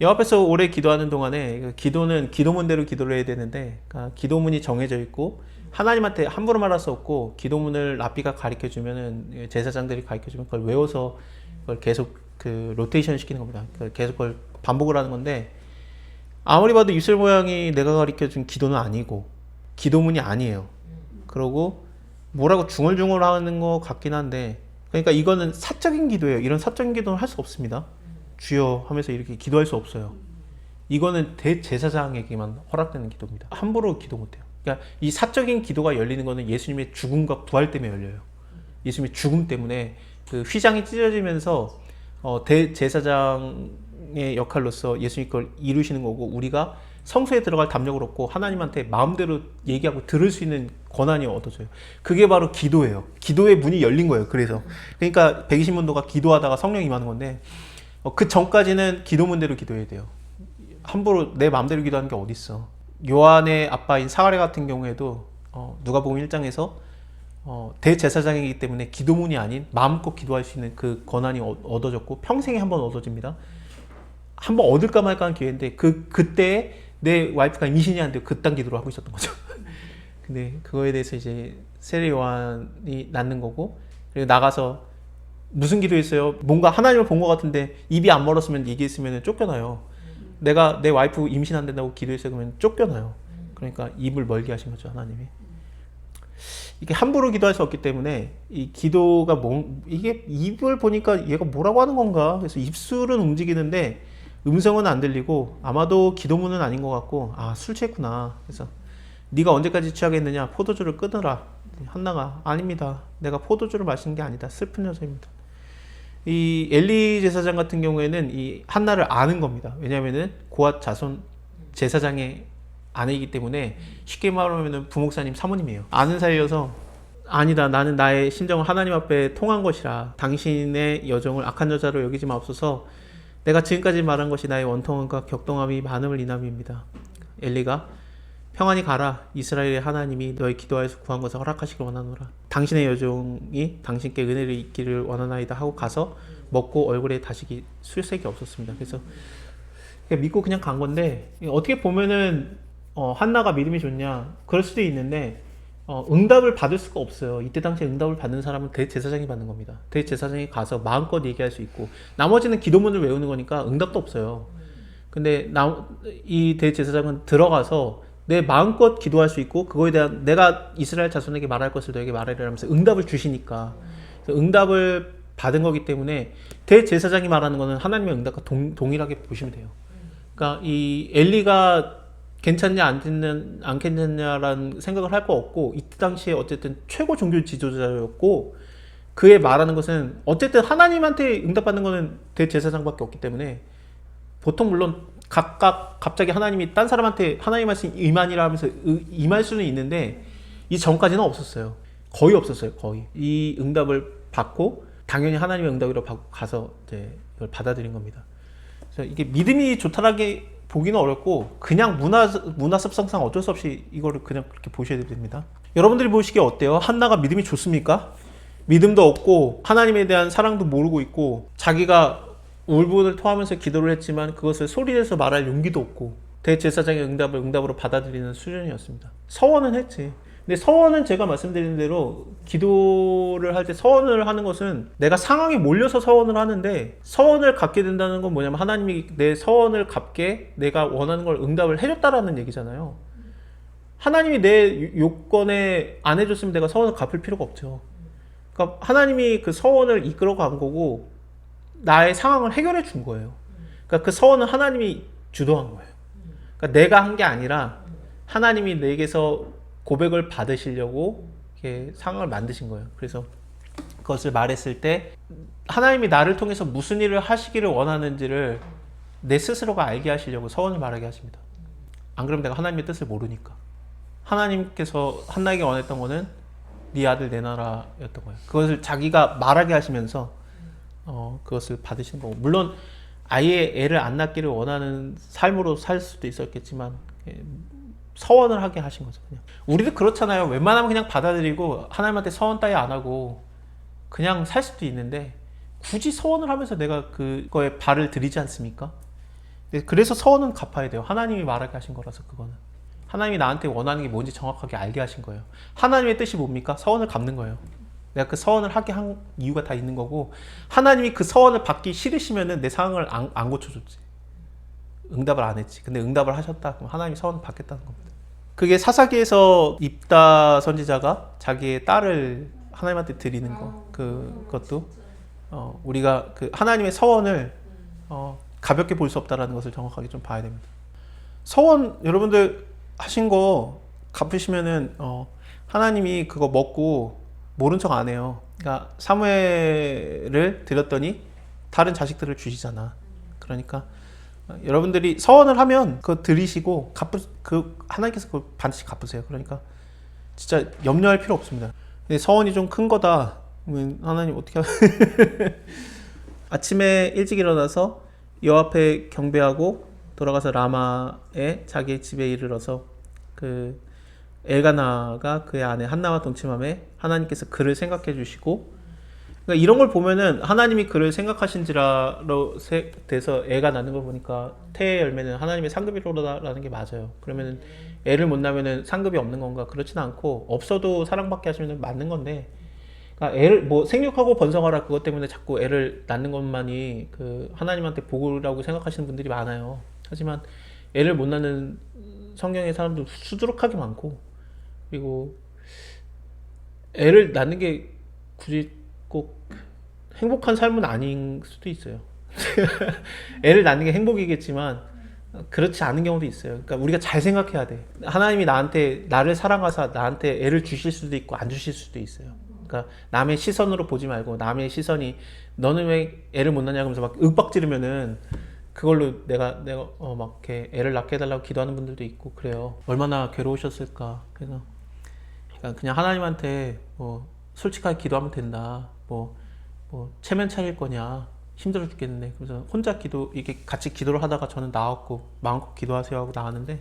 여 앞에서 오래 기도하는 동안에 기도는 기도문대로 기도를 해야 되는데, 그러니까 기도문이 정해져 있고 하나님한테 함부로 말할 수 없고, 기도문을 랍비가 가르쳐 주면은, 제사장들이 가르쳐 주면 그걸 외워서 그걸 계속 그 로테이션 시키는 겁니다. 계속 그걸 반복을 하는 건데, 아무리 봐도 입술 모양이 내가 가르쳐 준 기도는 아니고 기도문이 아니에요. 그러고 뭐라고 중얼중얼 하는 것 같긴 한데, 그러니까 이거는 사적인 기도예요. 이런 사적인 기도는 할 수 없습니다. 주여 하면서 이렇게 기도할 수 없어요. 이거는 대제사장에게만 허락되는 기도입니다. 함부로 기도 못해요. 그러니까 이 사적인 기도가 열리는 거는 예수님의 죽음과 부활 때문에 열려요. 예수님의 죽음 때문에 그 휘장이 찢어지면서 대제사장의 역할로서 예수님 걸 이루시는 거고, 우리가 성소에 들어갈 담력을 얻고 하나님한테 마음대로 얘기하고 들을 수 있는 권한이 얻어져요. 그게 바로 기도예요. 기도의 문이 열린 거예요. 그러니까 120문도가 기도하다가 성령이 임하는 건데, 그 전까지는 기도문대로 기도해야 돼요. 함부로 내 마음대로 기도하는 게 어딨어. 요한의 아빠인 사가랴 같은 경우에도 누가복음 1장에서 대제사장이기 때문에 기도문이 아닌 마음껏 기도할 수 있는 그 권한이 얻어졌고, 평생에 한 번 얻어집니다. 한 번 얻을까 말까 하는 기회인데, 그때 내 와이프가 임신이 안 되고 그딴 기도를 하고 있었던 거죠. 근데 그거에 대해서 이제 세례 요한이 낳는 거고, 그리고 나가서 무슨 기도했어요? 뭔가 하나님을 본 것 같은데 입이 안 멀었으면 얘기했으면 쫓겨나요. 내가 내 와이프 임신 안 된다고 기도했어요. 그러면 쫓겨나요. 그러니까 입을 멀게 하신 거죠, 하나님이. 이게 함부로 기도할 수 없기 때문에, 이 기도가 이게 입을 보니까 얘가 뭐라고 하는 건가? 그래서 입술은 움직이는데 음성은 안 들리고, 아마도 기도문은 아닌 것 같고, 술 취했구나. 그래서 네가 언제까지 취하겠느냐? 포도주를 끊으라. 한나가 아닙니다. 내가 포도주를 마시는 게 아니다. 슬픈 여자입니다. 이 엘리 제사장 같은 경우에는 이 한나를 아는 겁니다. 왜냐하면은 고앗 자손 제사장의 아내이기 때문에, 쉽게 말하면 부목사님 사모님이에요. 아는 사이여서, 아니다, 나는 나의 심정을 하나님 앞에 통한 것이라 당신의 여종을 악한 여자로 여기지 마옵소서. 내가 지금까지 말한 것이 나의 원통함과 격동함이 많음을 인함입니다. 엘리가 평안히 가라. 이스라엘의 하나님이 너의 기도하여서 구한 것을 허락하시길 원하노라. 당신의 여종이 당신께 은혜를 입기를 원하나이다 하고 가서 먹고 얼굴에 다시 술색이 없었습니다. 그래서 믿고 그냥 간 건데, 어떻게 보면은 한나가 믿음이 좋냐? 그럴 수도 있는데, 응답을 받을 수가 없어요. 이때 당시에 응답을 받는 사람은 대제사장이 받는 겁니다. 대제사장이 가서 마음껏 얘기할 수 있고, 나머지는 기도문을 외우는 거니까 응답도 없어요. 근데 이 대제사장은 들어가서 내 마음껏 기도할 수 있고, 그거에 대한 내가 이스라엘 자손에게 말할 것을 너에게 말하리라 하면서 응답을 주시니까, 응답을 받은 거기 때문에 대제사장이 말하는 거는 하나님의 응답과 동일하게 보시면 돼요. 그러니까 이 엘리가 괜찮냐 안 괜찮냐라는 생각을 할 거 없고, 이때 당시에 어쨌든 최고 종교 지도자였고, 그의 말하는 것은 어쨌든 하나님한테 응답받는 거는 대제사장밖에 없기 때문에, 보통 물론 각각 갑자기 하나님이 딴 사람한테 하나님 말씀 임하니라 하면서 임할 수는 있는데, 이 전까지는 없었어요. 거의 없었어요. 거의. 이 응답을 받고 당연히 하나님의 응답으로 가서 이제 이걸 받아들인 겁니다. 그래서 이게 믿음이 좋다라게 보기는 어렵고, 그냥 문화 습성상 어쩔 수 없이 이거를 그냥 그렇게 보셔야 됩니다. 여러분들이 보시기에 어때요? 한나가 믿음이 좋습니까? 믿음도 없고 하나님에 대한 사랑도 모르고 있고, 자기가 울분을 토하면서 기도를 했지만 그것을 소리내서 말할 용기도 없고, 대제사장의 응답을 응답으로 받아들이는 수준이었습니다. 서원은 했지. 근데 서원은 제가 말씀드린 대로, 기도를 할 때 서원을 하는 것은 내가 상황에 몰려서 서원을 하는데, 서원을 갖게 된다는 건 뭐냐면 하나님이 내 서원을 갚게 내가 원하는 걸 응답을 해줬다라는 얘기잖아요. 하나님이 내 요건에 안 해줬으면 내가 서원을 갚을 필요가 없죠. 그러니까 하나님이 그 서원을 이끌어간 거고 나의 상황을 해결해 준 거예요. 그러니까 그 서원은 하나님이 주도한 거예요. 그러니까 내가 한 게 아니라 하나님이 내게서 고백을 받으시려고 이렇게 상황을 만드신 거예요. 그래서 그것을 말했을 때 하나님이 나를 통해서 무슨 일을 하시기를 원하는지를 내 스스로가 알게 하시려고 서원을 말하게 하십니다. 안 그러면 내가 하나님의 뜻을 모르니까. 하나님께서 한나에게 원했던 거는 네 아들 내놔라였던 거예요. 그것을 자기가 말하게 하시면서 그것을 받으시는 거고, 물론 아예 애를 안 낳기를 원하는 삶으로 살 수도 있었겠지만 서원을 하게 하신 거죠. 그냥. 우리도 그렇잖아요. 웬만하면 그냥 받아들이고 하나님한테 서원 따위 안 하고 그냥 살 수도 있는데, 굳이 서원을 하면서 내가 그거에 발을 들이지 않습니까? 그래서 서원은 갚아야 돼요. 하나님이 말하게 하신 거라서 그거는. 하나님이 나한테 원하는 게 뭔지 정확하게 알게 하신 거예요. 하나님의 뜻이 뭡니까? 서원을 갚는 거예요. 내가 그 서원을 하게 한 이유가 다 있는 거고 하나님이 그 서원을 받기 싫으시면은 내 상황을 안 고쳐줬지. 응답을 안 했지. 근데 응답을 하셨다. 그럼 하나님이 서원을 받겠다는 겁니다. 그게 사사기에서 입다 선지자가 자기의 딸을 하나님한테 드리는 거 그것도 우리가 그 하나님의 서원을 가볍게 볼 수 없다라는 것을 정확하게 좀 봐야 됩니다. 서원 여러분들 하신 거 갚으시면은 하나님이 그거 먹고 모른 척 안 해요. 그러니까 사무엘을 드렸더니 다른 자식들을 주시잖아. 그러니까 여러분들이 서원을 하면 그거 드리시고 하나님께서 그걸 반드시 갚으세요. 그러니까 진짜 염려할 필요 없습니다. 근데 서원이 좀 큰 거다. 하나님 어떻게 아침에 일찍 일어나서 여호와 앞에 경배하고 돌아가서 라마에 자기의 집에 이르러서 그 엘가나가 그의 아내 한나와 동침함에 하나님께서 그를 생각해 주시고 그러니까 이런 걸 보면은 하나님이 그를 생각하신지라로 돼서 애가 낳는 걸 보니까 태의 열매는 하나님의 상급이로라는 게 맞아요. 그러면은 애를 못 낳으면은 상급이 없는 건가? 그렇지는 않고 없어도 사랑받게 하시면 맞는 건데 그러니까 애를 뭐 생육하고 번성하라 그것 때문에 자꾸 애를 낳는 것만이 그 하나님한테 복이라고 생각하시는 분들이 많아요. 하지만 애를 못 낳는 성경의 사람도 수두룩하게 많고 그리고 애를 낳는 게 굳이 꼭 행복한 삶은 아닌 수도 있어요. 애를 낳는 게 행복이겠지만 그렇지 않은 경우도 있어요. 그러니까 우리가 잘 생각해야 돼. 하나님이 나를 사랑하사 나한테 애를 주실 수도 있고 안 주실 수도 있어요. 그러니까 남의 시선으로 보지 말고 남의 시선이 너는 왜 애를 못 낳냐 하면서 막 윽박 지르면은 그걸로 내가 막 이렇게 애를 낳게 해달라고 기도하는 분들도 있고 그래요. 얼마나 괴로우셨을까. 그래서 그냥 하나님한테 뭐 솔직하게 기도하면 된다. 뭐 체면 차릴 거냐 힘들어 죽겠는데 그래서 혼자 이렇게 같이 기도를 하다가 저는 나왔고 마음껏 기도하세요 하고 나왔는데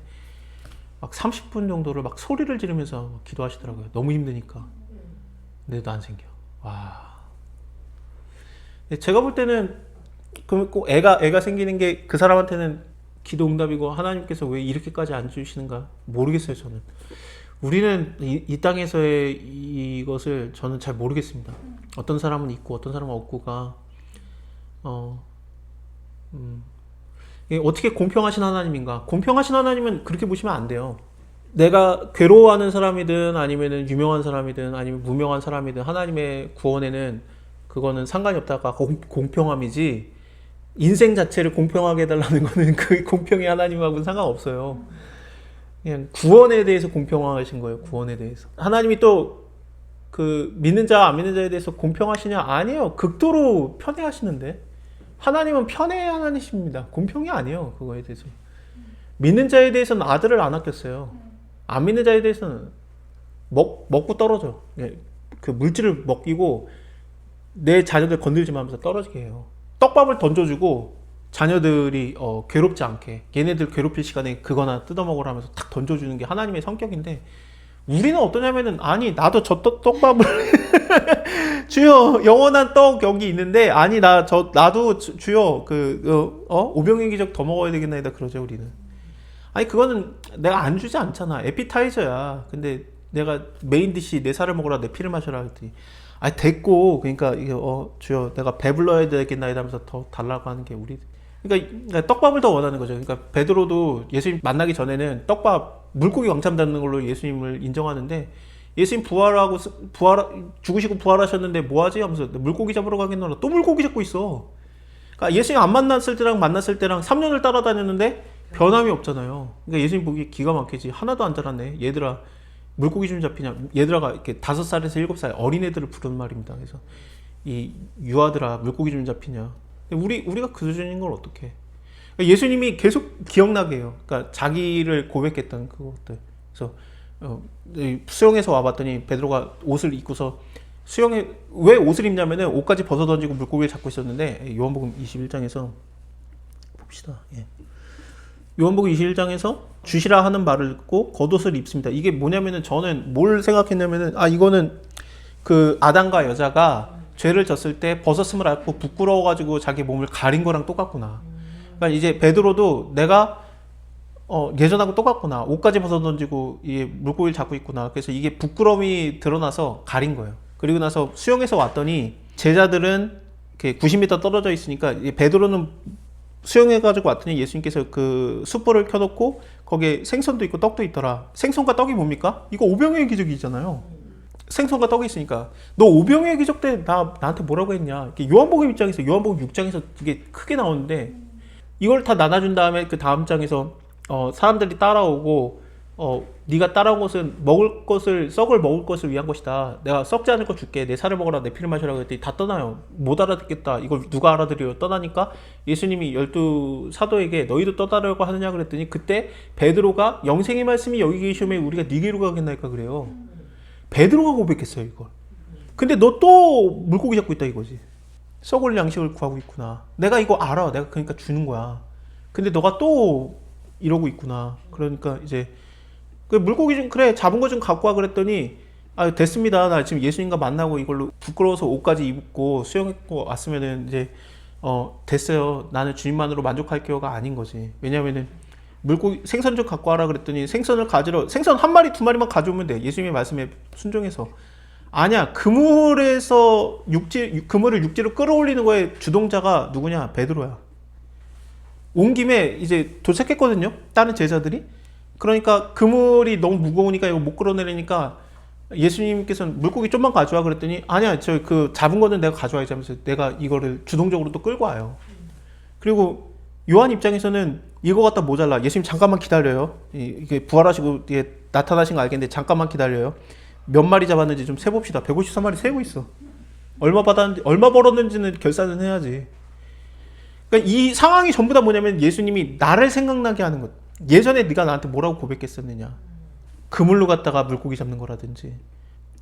막 30분 정도를 막 소리를 지르면서 막 기도하시더라고요. 너무 힘드니까. 근데도 안 생겨. 와. 제가 볼 때는 그럼 꼭 애가 생기는 게 그 사람한테는 기도 응답이고 하나님께서 왜 이렇게까지 안 주시는가 모르겠어요. 저는 우리는 이 땅에서의 이것을 저는 잘 모르겠습니다. 어떤 사람은 있고 어떤 사람은 없고가 어떻게 공평하신 하나님인가? 공평하신 하나님은 그렇게 보시면 안 돼요. 내가 괴로워하는 사람이든 아니면은 유명한 사람이든 아니면 무명한 사람이든 하나님의 구원에는 그거는 상관이 없다가 공평함이지 인생 자체를 공평하게 해달라는 거는 그 공평의 하나님하고는 상관없어요. 그냥 구원에 대해서 공평하신 거예요. 구원에 대해서 하나님이 또 그 믿는 자 안 믿는 자에 대해서 공평하시냐? 아니에요. 극도로 편애하시는데 하나님은 편애의 하나님이십니다. 공평이 아니에요. 그거에 대해서 믿는 자에 대해서는 아들을 안 아꼈어요. 안 믿는 자에 대해서는 먹고 떨어져. 그 물질을 먹이고 내 자녀들 건들지 마 하면서 떨어지게 해요. 떡밥을 던져주고 자녀들이 괴롭지 않게 얘네들 괴롭힐 시간에 그거나 뜯어먹으라 하면서 탁 던져주는 게 하나님의 성격인데 우리는 어떠냐면은 아니 나도 저 떡밥을 주여 영원한 떡 여기 있는데 아니 나도 주여 오병이어 기적 더 먹어야 되겠나이다 그러죠 우리는. 아니 그거는 내가 안 주지 않잖아. 에피타이저야. 근데 내가 메인 디시 내 살을 먹으라 내 피를 마셔라 했더니 아니 됐고 그러니까 이게 주여 내가 배불러야 되겠나이다 하면서 더 달라고 하는 게 우리 그러니까 떡밥을 더 원하는 거죠. 그러니까 베드로도 예수님 만나기 전에는 떡밥 물고기 왕참 잡는 걸로 예수님을 인정하는데 예수님 죽으시고 부활하셨는데 뭐하지 하면서 물고기 잡으러 가겠노라 또 물고기 잡고 있어. 그러니까 예수님 안 만났을 때랑 만났을 때랑 3년을 따라다녔는데 변함이 없잖아요. 그러니까 예수님 보기 기가 막히지. 하나도 안 자랐네. 얘들아 물고기 좀 잡히냐. 얘들아가 이렇게 5살에서 7살 어린애들을 부르는 말입니다. 그래서 이 유아들아 물고기 좀 잡히냐. 우리가 그 수준인 걸 어떡해. 그러니까 예수님이 계속 기억나게 해요. 그러니까 자기를 고백했던 그것들. 그래서 수영에서 와봤더니 베드로가 옷을 입고서 수영에 왜 옷을 입냐면은 옷까지 벗어 던지고 물고기를 잡고 있었는데 요한복음 21장에서 봅시다. 예. 요한복음 21장에서 주시라 하는 말을 듣고 겉옷을 입습니다. 이게 뭐냐면은 저는 뭘 생각했냐면은 이거는 그 아담과 여자가 죄를 졌을 때 벗었음을 알고 부끄러워가지고 자기 몸을 가린 거랑 똑같구나. 그러니까 이제 베드로도 내가 예전하고 똑같구나. 옷까지 벗어 던지고 이게 물고기를 잡고 있구나. 그래서 이게 부끄러움이 드러나서 가린 거예요. 그리고 나서 수영해서 왔더니 제자들은 이렇게 90m 떨어져 있으니까 베드로는 수영해가지고 왔더니 예수님께서 그 숯불을 켜놓고 거기에 생선도 있고 떡도 있더라. 생선과 떡이 뭡니까? 이거 오병이의 기적이잖아요. 생선과 떡이 있으니까 너 오병이의 기적 때 나한테 뭐라고 했냐? 요한복음 입장에서 요한복음 6장에서 이게 크게 나오는데 이걸 다 나눠준 다음에 그 다음 장에서 사람들이 따라오고 네가 따라온 것은 먹을 것을 썩을 먹을 것을 위한 것이다. 내가 썩지 않을 거 줄게. 내 살을 먹어라. 내 피를 마시라고 했더니 다 떠나요. 못 알아듣겠다. 이걸 누가 알아들여요? 떠나니까 예수님이 12사도에게 너희도 떠나려고 하느냐 그랬더니 그때 베드로가 영생의 말씀이 여기 계시면 우리가 니게로 가겠나이까 그래요. 베드로가 고백했어요 이걸. 근데 너 또 물고기 잡고 있다 이거지. 썩을 양식을 구하고 있구나. 내가 이거 알아. 내가 그러니까 주는 거야. 근데 너가 또 이러고 있구나. 그러니까 이제 그 물고기 좀 그래 잡은 거 좀 갖고 와 그랬더니 아 됐습니다. 나 지금 예수님과 만나고 이걸로 부끄러워서 옷까지 입고 수영했고 왔으면은 이제 됐어요. 나는 주님만으로 만족할게요가 아닌 거지. 왜냐면은 물고기 생선 좀 갖고 와라 그랬더니 생선을 가지러 생선 한 마리 두 마리만 가져오면 돼. 예수님의 말씀에 순종해서. 아니야. 그물을 육지로 끌어올리는 거에 주동자가 누구냐? 베드로야. 온 김에 이제 도착했거든요. 다른 제자들이. 그러니까 그물이 너무 무거우니까 이거 못 끌어내리니까 예수님께서는 물고기 좀만 가져와 그랬더니 아니야. 저 그 잡은 거는 내가 가져와야지 하면서 내가 이거를 주동적으로 또 끌고 와요. 그리고 요한 입장에서는 이거 갖다 모자라. 예수님 잠깐만 기다려요. 이게 부활하시고 이게 나타나신 거 알겠는데 잠깐만 기다려요. 몇 마리 잡았는지 좀 세봅시다. 153마리 세고 있어. 얼마 받았는지, 얼마 벌었는지는 결산은 해야지. 그러니까 이 상황이 전부 다 뭐냐면 예수님이 나를 생각나게 하는 것. 예전에 네가 나한테 뭐라고 고백했었느냐. 그물로 갔다가 물고기 잡는 거라든지.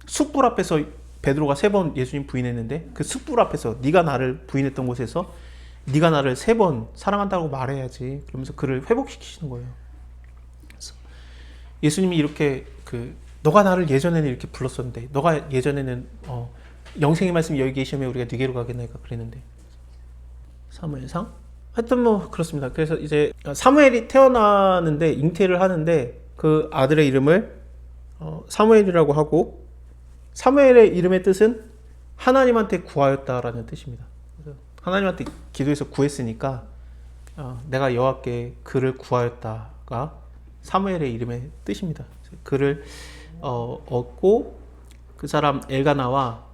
숯불 앞에서 베드로가 3번 예수님 부인했는데 그 숯불 앞에서 네가 나를 부인했던 곳에서 네가 나를 3번 사랑한다고 말해야지. 그러면서 그를 회복시키시는 거예요. 그래서 예수님이 이렇게 너가 나를 예전에는 이렇게 불렀었는데 너가 예전에는 영생의 말씀이 여기 계시면 우리가 네게로 가겠나이까 그랬는데 사무엘상? 하여튼 뭐 그렇습니다. 그래서 이제 사무엘이 태어나는데 잉태를 하는데 그 아들의 이름을 사무엘이라고 하고 사무엘의 이름의 뜻은 하나님한테 구하였다라는 뜻입니다. 그래서 하나님한테 기도해서 구했으니까 내가 여호와께 그를 구하였다가 사무엘의 이름의 뜻입니다. 그를 얻고 그 사람 엘가나와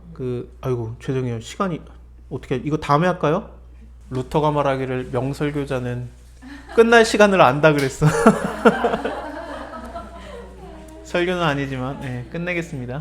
아이고 죄송해요 시간이 어떻게 이거 다음에 할까요? 루터가 말하기를 명설교자는 끝날 시간을 안다 그랬어. 설교는 아니지만 끝내겠습니다.